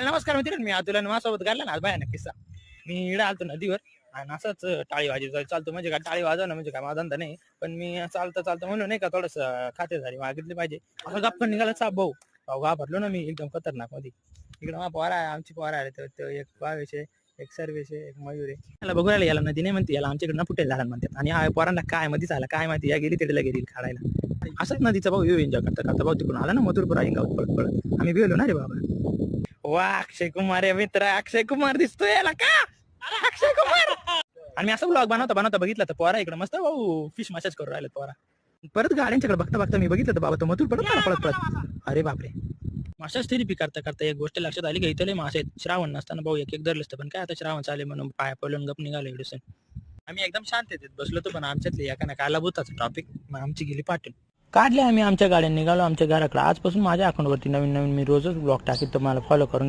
नमस्कार मित्रांनो, मी अतुल आणि माझ्यासोबत घालला ना आज भयानक किस्सा. मी इकडे आलतो नदीवर आणि असंच टाळी वाजवत चालतो. म्हणजे काय टाळी वाजवणं म्हणजे काय माझा धंदा नाही, पण मी चालता चालता म्हणून नाही का थोडस खातेदारी मागितली पाहिजे असं गप्पा निघाला साप भाऊ. भाऊ घाबरलो ना मी एकदम खतरनाक मध्ये. इकडे मग पोरा आहे, आमची पोरा आले तर तो एक बावेश आहे, एक सर्वेश आहे, एक मयूर आहे. याला बघू राहिला, याला नदी नाही म्हणते, याला आमच्याकडे ना फुटेल झाला म्हणतात. आणि हा पोरांना काय मध्ये झाला काय माहिती, या गेली तिकडे गेली काढायला. असंच नदीचा भाऊ एन्जॉय करता करता भाऊ तिकडून आला ना मथुरपूर आहे गावात पळत पळत. आम्ही गेलो ना रे बाबा. वा अक्षय कुमार आहे मित्र, अक्षय कुमार दिसतोय याला का. अरे अक्षय कुमार. आणि मी असं ब्लॉग बनवता बनवता बघितलं तर पोरा इकडे मस्त भाऊ फिश मसाज करून राहिले पोरा. परत गाड्यांच्याकडे बघता बघता मी बघितलं तर बाबा तो मथुर पडत पळत पळत. अरे बापरे. माशाच थेरपी करता करता एक गोष्ट लक्षात आली की इथले मासे आहेत. श्रावण नसताना भाऊ एक एक धरलं असतं, पण काय आता श्रावण चाले म्हणून पाया पडून गप निघालो इकडे. आम्ही एकदम शांत येत बसलो तो, पण आमच्यातले एका ना काला भूताचा टॉपिक मग आमची गेली पाठून. काढले आम्ही आमच्या गाड्या निघालो आमच्या घराकडे. आजपासून माझ्या अकाउंटवरती नवीन नवीन मी रोजच ब्लॉग टाकीत, तर मला फॉलो करून घ्या.